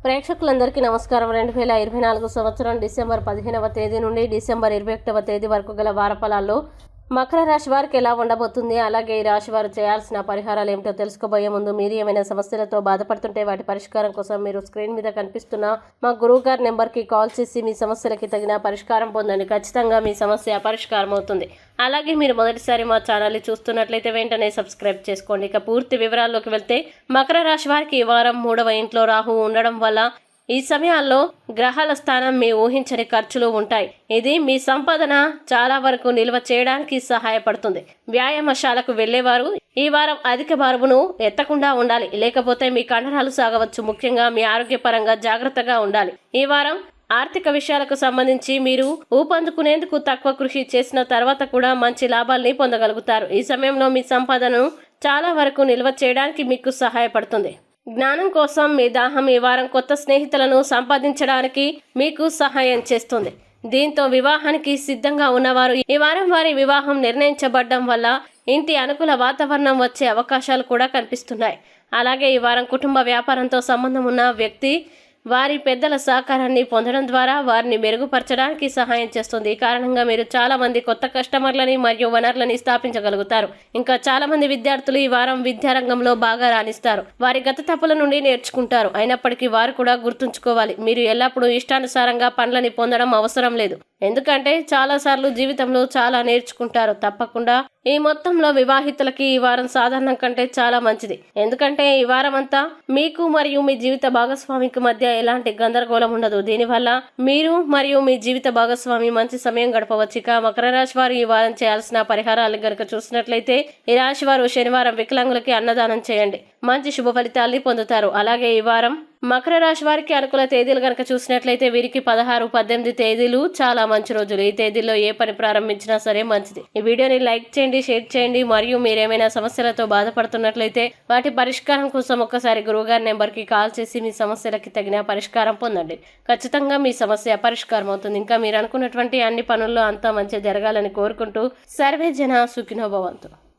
ప్రేక్షకులందరికీ నమస్కారం. 2024 సంవత్సరం డిసెంబర్ 15వ తేదీ నుండి డిసెంబర్ 21వ తేదీ వరకు గల వారఫలాల్లో మకర రాశి వారికి ఎలా ఉండబోతుంది, అలాగే ఈ రాశి వారు చేయాల్సిన పరిహారాలు ఏమిటో తెలుసుకోబోయే ముందు మీరు ఏమైనా సమస్యలతో బాధపడుతుంటే వాటి పరిష్కారం కోసం మీరు స్క్రీన్ మీద కనిపిస్తున్న మా గురువు గారి నెంబర్కి కాల్ చేసి మీ సమస్యలకి తగిన పరిష్కారం పొందండి. ఖచ్చితంగా మీ సమస్య పరిష్కారం అవుతుంది. అలాగే మీరు మొదటిసారి మా ఛానల్ని చూస్తున్నట్లయితే వెంటనే సబ్స్క్రైబ్ చేసుకోండి. ఇక పూర్తి వివరాల్లోకి వెళ్తే మకర రాశి వారికి ఈ వారం 3వ ఇంట్లో రాహు ఉండడం వల్ల ఈ సమయాల్లో గ్రహాల స్థానం మీ ఊహించని ఖర్చులు ఉంటాయి. ఇది మీ సంపాదన చాలా వరకు నిల్వ చేయడానికి సహాయపడుతుంది. వ్యాయామశాలకు వెళ్లేవారు ఈ వారం అధిక బరువును ఎత్తకుండా ఉండాలి, లేకపోతే మీ కండరాలు సాగవచ్చు. ముఖ్యంగా మీ ఆరోగ్యపరంగా జాగ్రత్తగా ఉండాలి. ఈ వారం ఆర్థిక విషయాలకు సంబంధించి మీరు ఊపందుకునేందుకు తక్కువ కృషి చేసిన తర్వాత కూడా మంచి లాభాల్ని పొందగలుగుతారు. ఈ సమయంలో మీ సంపాదనను చాలా వరకు నిల్వ చేయడానికి మీకు సహాయపడుతుంది. జ్ఞానం కోసం మీ దాహం ఈ వారం కొత్త స్నేహితులను సంపాదించడానికి మీకు సహాయం చేస్తుంది. దీంతో వివాహానికి సిద్ధంగా ఉన్నవారు ఈ వారం వారి వివాహం నిర్ణయించబడడం వల్ల ఇంటి అనుకూల వాతావరణం వచ్చే అవకాశాలు కూడా కనిపిస్తున్నాయి. అలాగే ఈ వారం కుటుంబ వ్యాపారంతో సంబంధం ఉన్న వ్యక్తి వారి పెద్దల సహకారాన్ని పొందడం ద్వారా వారిని మెరుగుపరచడానికి సహాయం చేస్తుంది. ఈ కారణంగా మీరు చాలా మంది కొత్త కస్టమర్లని మరియు వనరులని స్థాపించగలుగుతారు. ఇంకా చాలా మంది విద్యార్థులు ఈ వారం విద్యారంగంలో బాగా రాణిస్తారు. వారి గత తప్పుల నుండి నేర్చుకుంటారు. అయినప్పటికీ వారు కూడా గుర్తుంచుకోవాలి, మీరు ఎల్లప్పుడూ ఇష్టానుసారంగా పనులని పొందడం అవసరం లేదు. ఎందుకంటే చాలాసార్లు జీవితంలో చాలా నేర్చుకుంటారు. తప్పకుండా ఈ మొత్తంలో వివాహితులకి ఈ వారం సాధారణం కంటే చాలా మంచిది. ఎందుకంటే ఈ వారం అంతా మీకు మరియు మీ జీవిత భాగస్వామికి మధ్య ఎలాంటి గందరగోళం ఉండదు. దీనివల్ల మీరు మరియు మీ జీవిత భాగస్వామి మంచి సమయం గడపవచ్చు. ఇక మకర రాశి వారు ఈ వారం చేయాల్సిన పరిహారాలు గనుక చూసినట్లయితే ఈ రాశి వారు శనివారం వికలాంగులకి అన్నదానం చేయండి, మంచి శుభ ఫలితాల్ని పొందుతారు. అలాగే ఈ వారం మకర రాశి వారికి అనుకూల తేదీలు కనుక చూసినట్లయితే వీరికి 16, 18 తేదీలు చాలా మంచి రోజులు. ఈ తేదీల్లో ఏ పని ప్రారంభించినా సరే మంచిది. ఈ వీడియోని లైక్ చేయండి, షేర్ చేయండి. మరియు మీరేమైనా సమస్యలతో బాధపడుతున్నట్లయితే వాటి పరిష్కారం కోసం ఒక్కసారి గురువుగారి నెంబర్కి కాల్ చేసి మీ సమస్యలకి తగిన పరిష్కారం పొందండి. ఖచ్చితంగా మీ సమస్య పరిష్కారం అవుతుంది. ఇంకా మీరు అనుకున్నటువంటి అన్ని పనుల్లో అంతా మంచి జరగాలని కోరుకుంటూ సర్వే జన సుఖినో భవంతు.